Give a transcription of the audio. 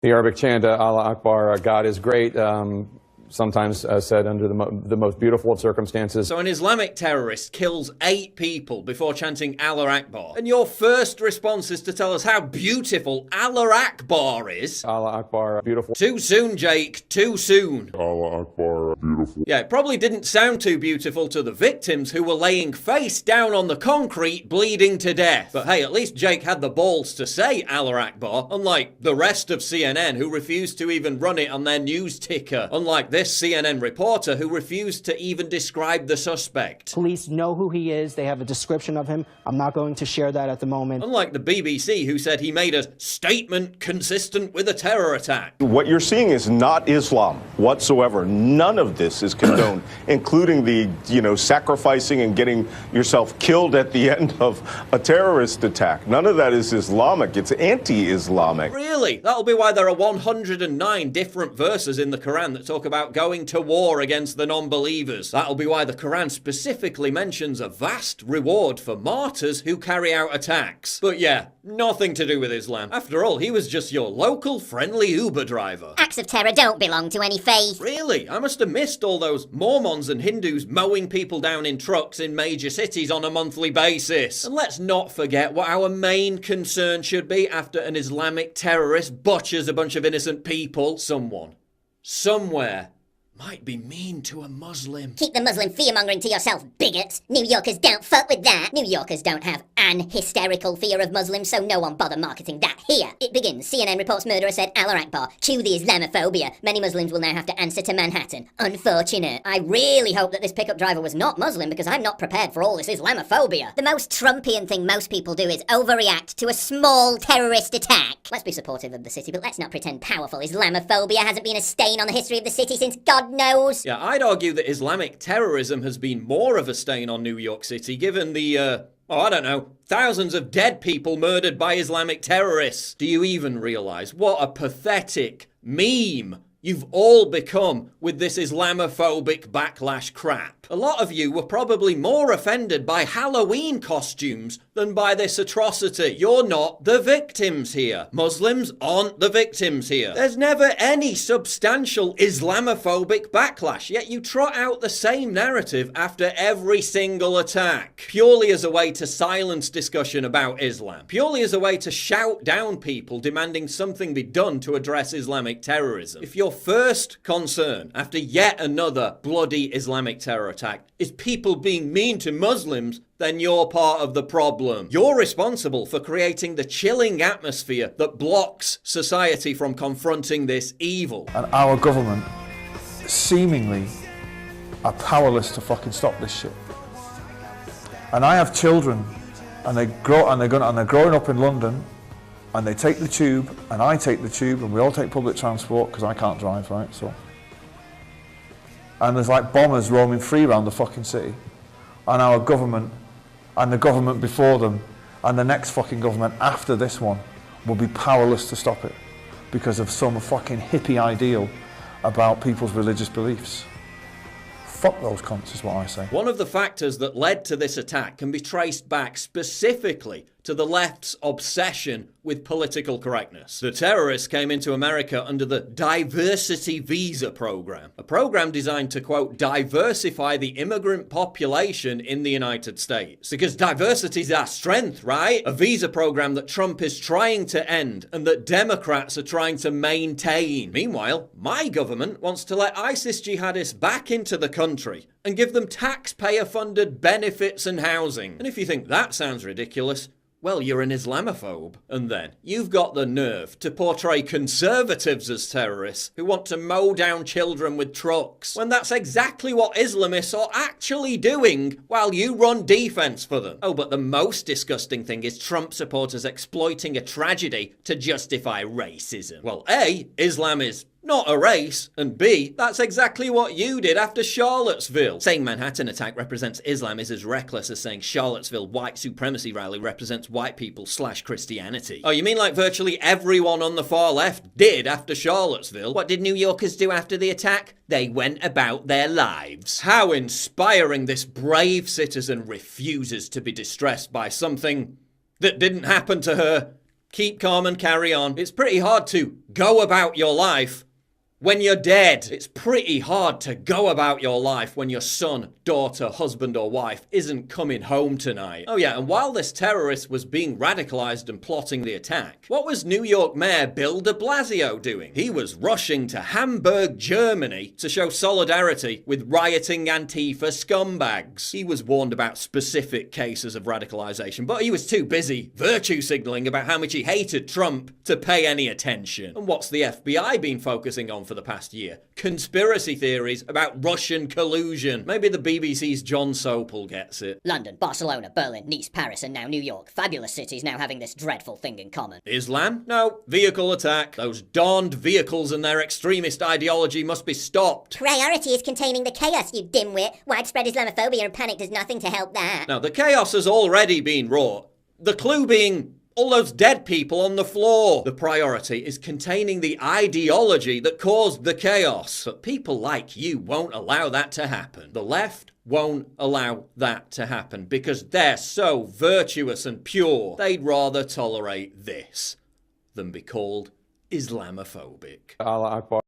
The Arabic chant, Allah Akbar, God is great, sometimes said under the most beautiful of circumstances. So an Islamic terrorist kills 8 people before chanting Allah Akbar. And your first response is to tell us how beautiful Allah Akbar is. Allah Akbar, beautiful. Too soon, Jake. Too soon. Allah Akbar, beautiful. Yeah, it probably didn't sound too beautiful to the victims who were laying face down on the concrete bleeding to death. But hey, at least Jake had the balls to say Allah Akbar, unlike the rest of CNN who refused to even run it on their news ticker. Unlike this CNN reporter who refused to even describe the suspect. Police know who he is. They have a description of him. I'm not going to share that at the moment. Unlike the BBC who said he made a statement consistent with a terror attack. What you're seeing is not Islam whatsoever. None of this is condoned, including the, sacrificing and getting yourself killed at the end of a terrorist attack. None of that is Islamic. It's anti-Islamic. Really? That'll be why there are 109 different verses in the Quran that talk about going to war against the non-believers. That'll be why the Quran specifically mentions a vast reward for martyrs who carry out attacks. But yeah, nothing to do with Islam. After all, he was just your local friendly Uber driver. Acts of terror don't belong to any faith. Really? I must have missed all those Mormons and Hindus mowing people down in trucks in major cities on a monthly basis. And let's not forget what our main concern should be after an Islamic terrorist butchers a bunch of innocent people. Someone, somewhere, might be mean to a Muslim. Keep the Muslim fear-mongering to yourself, bigots. New Yorkers don't fuck with that. New Yorkers don't have an hysterical fear of Muslims, so no one bother marketing that here. It begins. CNN reports murderer said Allah Akbar. Cue the Islamophobia. Many Muslims will now have to answer to Manhattan. Unfortunate. I really hope that this pickup driver was not Muslim because I'm not prepared for all this Islamophobia. The most Trumpian thing most people do is overreact to a small terrorist attack. Let's be supportive of the city, but let's not pretend powerful Islamophobia hasn't been a stain on the history of the city since God knows. Yeah, I'd argue that Islamic terrorism has been more of a stain on New York City given the, thousands of dead people murdered by Islamic terrorists. Do you even realize what a pathetic meme you've all become with this Islamophobic backlash crap? A lot of you were probably more offended by Halloween costumes than by this atrocity. You're not the victims here. Muslims aren't the victims here. There's never any substantial Islamophobic backlash, yet you trot out the same narrative after every single attack, purely as a way to silence discussion about Islam, purely as a way to shout down people demanding something be done to address Islamic terrorism. If your first concern after yet another bloody Islamic terror attack is people being mean to Muslims, then you're part of the problem. You're responsible for creating the chilling atmosphere that blocks society from confronting this evil. And our government seemingly are powerless to fucking stop this shit. And I have children, and they're growing up in London, and they take the tube, and I take the tube, and we all take public transport because I can't drive, right? So, and there's like bombers roaming free around the fucking city, and our government, and the government before them, and the next fucking government after this one will be powerless to stop it because of some fucking hippie ideal about people's religious beliefs. Fuck those cunts is what I say. One of the factors that led to this attack can be traced back specifically to the left's obsession with political correctness. The terrorists came into America under the diversity visa program, a program designed to, quote, diversify the immigrant population in the United States. Because diversity's our strength, right? A visa program that Trump is trying to end and that Democrats are trying to maintain. Meanwhile, my government wants to let ISIS jihadists back into the country and give them taxpayer-funded benefits and housing. And if you think that sounds ridiculous, well, you're an Islamophobe. And then you've got the nerve to portray conservatives as terrorists who want to mow down children with trucks, when that's exactly what Islamists are actually doing while you run defense for them. Oh, but the most disgusting thing is Trump supporters exploiting a tragedy to justify racism. Well, A, Islam is not a race, and B, that's exactly what you did after Charlottesville. Saying Manhattan attack represents Islam is as reckless as saying Charlottesville white supremacy rally represents white people / Christianity. Oh, you mean like virtually everyone on the far left did after Charlottesville? What did New Yorkers do after the attack? They went about their lives. How inspiring this brave citizen refuses to be distressed by something that didn't happen to her. keep calm and carry on. It's pretty hard to go about your life when you're dead. It's pretty hard to go about your life when your son, daughter, husband or wife isn't coming home tonight. Oh yeah, and while this terrorist was being radicalized and plotting the attack, what was New York Mayor Bill de Blasio doing? He was rushing to Hamburg, Germany to show solidarity with rioting Antifa scumbags. He was warned about specific cases of radicalization, but he was too busy virtue signaling about how much he hated Trump to pay any attention. And what's the FBI been focusing on for the past year? Conspiracy theories about Russian collusion. Maybe the BBC's John Sopel gets it. London, Barcelona, Berlin, Nice, Paris, and now New York. Fabulous cities now having this dreadful thing in common. Islam? No. Vehicle attack. Those darned vehicles and their extremist ideology must be stopped. Priority is containing the chaos, you dimwit. Widespread Islamophobia and panic does nothing to help that. Now, the chaos has already been wrought. The clue being all those dead people on the floor. The priority is containing the ideology that caused the chaos. But people like you won't allow that to happen. The left won't allow that to happen because they're so virtuous and pure. They'd rather tolerate this than be called Islamophobic. Allah Akbar.